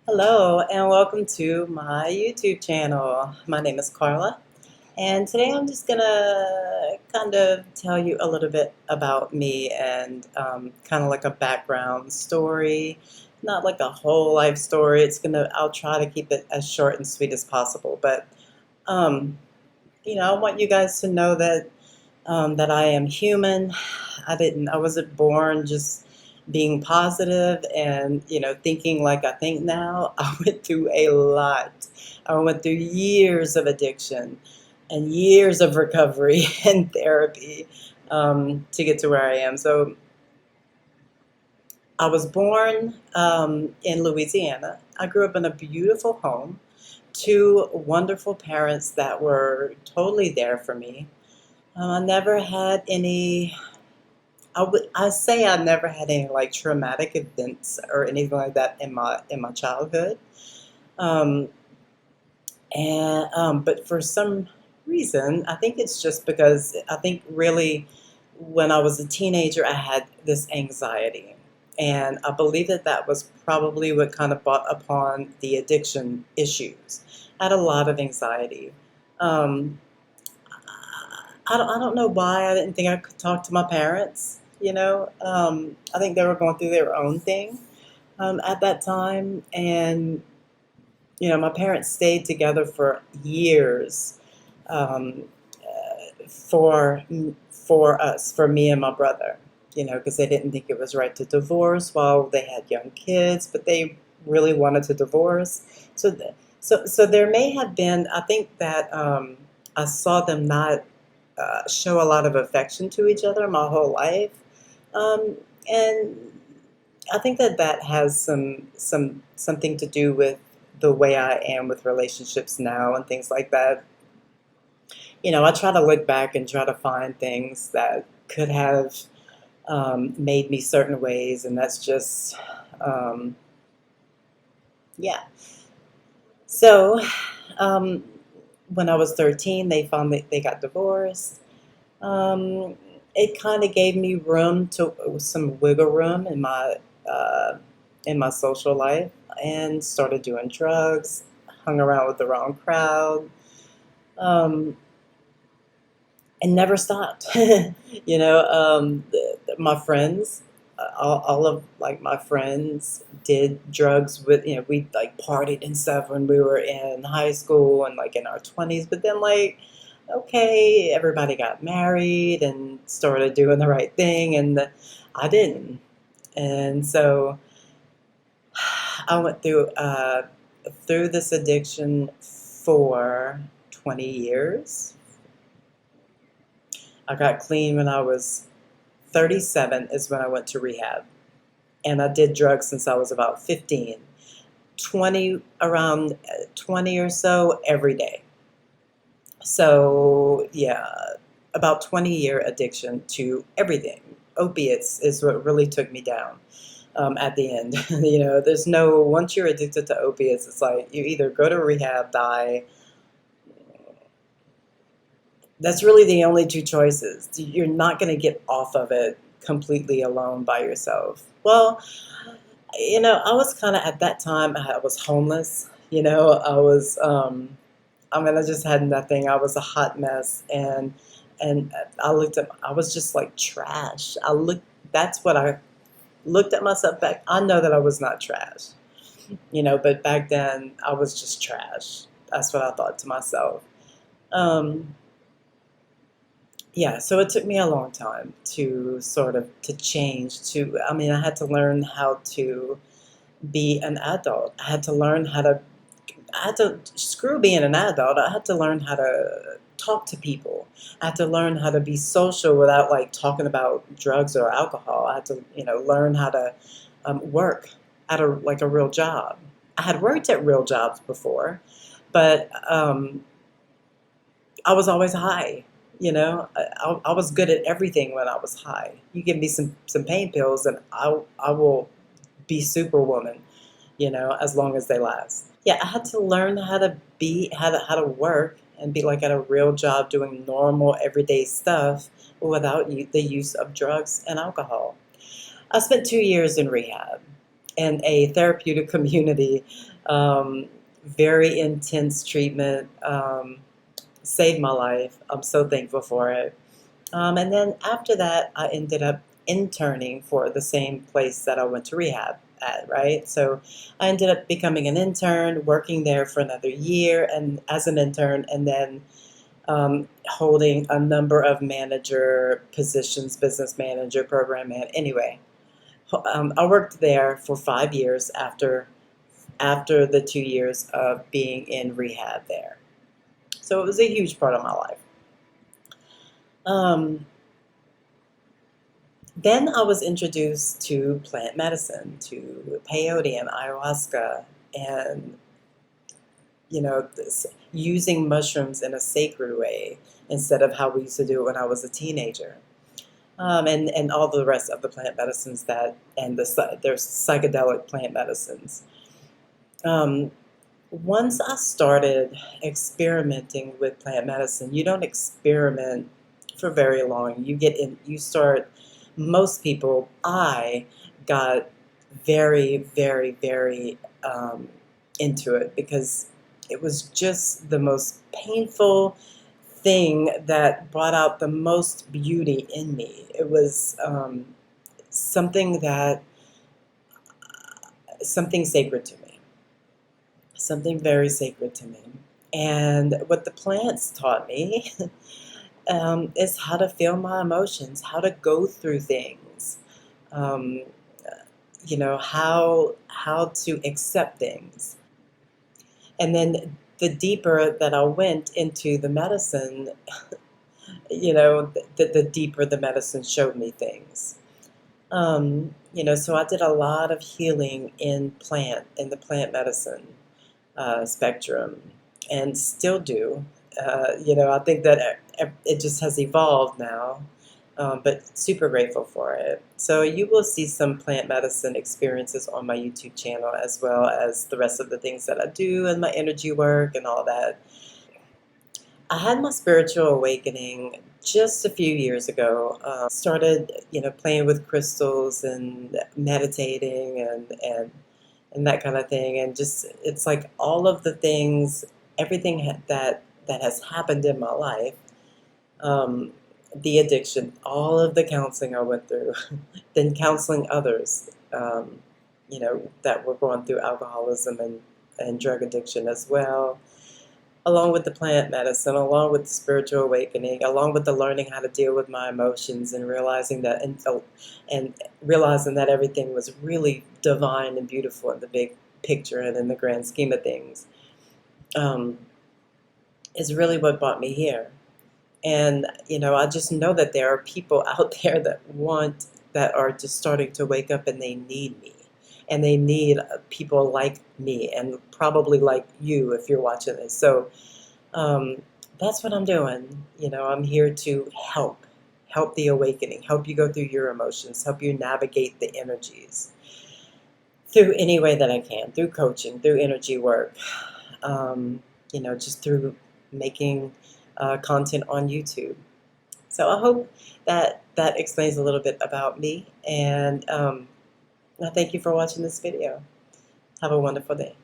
Hello and welcome to my YouTube channel. My name is Carla, and today I'm just gonna kind of tell you a little bit about me and kind of like a background story, not like a whole life story. I'll try to keep it as short and sweet as possible, but um, I want you guys to know that I am human. I wasn't born just being positive and, thinking like I think now. I went through a lot. I went through years of addiction and years of recovery and therapy to get to where I am. So I was born in Louisiana. I grew up in a beautiful home, two wonderful parents that were totally there for me. I never had any I say I never had any like traumatic events or anything like that in my childhood. Um, but for some reason, I think it's just because I think really when I was a teenager, I had this anxiety, and I believe that was probably what kind of brought upon the addiction issues. I had a lot of anxiety. Um, I don't know why I didn't think I could talk to my parents. I think they were going through their own thing at that time, and my parents stayed together for years um, for for me and my brother. Because they didn't think it was right to divorce while they had young kids, but they really wanted to divorce. So, so there may have been. I think that I saw them not show a lot of affection to each other my whole life, um, and I think that has something to do with the way I am with relationships now and things like that. I try to look back and try to find things that could have made me certain ways, and that's just um, yeah. So um, when I was 13, they got divorced. Um, it kind of gave me room to some wiggle room uh, in my social life, and started doing drugs, hung around with the wrong crowd, um, and never stopped. My friends, all of like my friends did drugs with, we like partied and stuff when we were in high school and like in our 20s, but then like, okay, everybody got married and started doing the right thing, and I didn't. And so I went through this addiction for 20 years. I got clean when I was 37 is when I went to rehab. And I did drugs since I was about 15. 20 or so every day. So, yeah, about 20-year addiction to everything. Opiates is what really took me down at the end. Once you're addicted to opiates, it's like you either go to rehab, die. That's really the only two choices. You're not going to get off of it completely alone by yourself. Well, I was kind of at that time, I was homeless. I just had nothing. I was a hot mess. And I was just like trash. That's what I looked at myself back. I know that I was not trash, but back then I was just trash. That's what I thought to myself. Um, yeah, so it took me a long time to sort of to change to, I mean, I had to learn how to be an adult. I had to screw being an adult. I had to learn how to talk to people. I had to learn how to be social without like talking about drugs or alcohol. I had to, learn how to work at a real job. I had worked at real jobs before, but I was always high. I was good at everything when I was high. You give me some pain pills, and I will be superwoman. As long as they last. Yeah, I had to learn how to work and be like at a real job doing normal everyday stuff without the use of drugs and alcohol. I spent 2 years in rehab. and a therapeutic community. Very intense treatment. Saved my life. I'm so thankful for it. And then after that, I ended up interning for the same place that I went to rehab at, right? So I ended up becoming an intern, working there for another year and as an intern, and then holding a number of manager positions, business manager, program man. Anyway, I worked there for 5 years after the 2 years of being in rehab there. So it was a huge part of my life. Um, then I was introduced to plant medicine, to peyote and ayahuasca, and using mushrooms in a sacred way instead of how we used to do it when I was a teenager. And all the rest of the plant medicines there's psychedelic plant medicines. Um, Once I started experimenting with plant medicine, you don't experiment for very long. You start, most people, I got very, very, very into it because it was just the most painful thing that brought out the most beauty in me. It was something that, something sacred to me, something very sacred to me. And what the plants taught me is how to feel my emotions, how to go through things, um, how to accept things. And then the deeper that I went into the medicine, the deeper the medicine showed me things. So I did a lot of healing in the plant medicine spectrum, and still do. I think that it just has evolved now, but super grateful for it. So you will see some plant medicine experiences on my YouTube channel, as well as the rest of the things that I do and my energy work and all that. I had my spiritual awakening just a few years ago. Started, playing with crystals and meditating and that kind of thing. And just, it's like all of the things, everything that has happened in my life, um, the addiction, all of the counseling I went through, then counseling others, that were going through alcoholism and drug addiction as well, along with the plant medicine, along with the spiritual awakening, along with the learning how to deal with my emotions and and realizing that everything was really divine and beautiful in the big picture and in the grand scheme of things, um, is really what brought me here. And I just know that there are people out there that are just starting to wake up, and they need me. And they need people like me, and probably like you if you're watching this. So um, that's what I'm doing. I'm here to help the awakening, help you go through your emotions, help you navigate the energies through any way that I can, through coaching, through energy work, just through making content on YouTube. So I hope that that explains a little bit about me, and I thank you for watching this video. Have a wonderful day.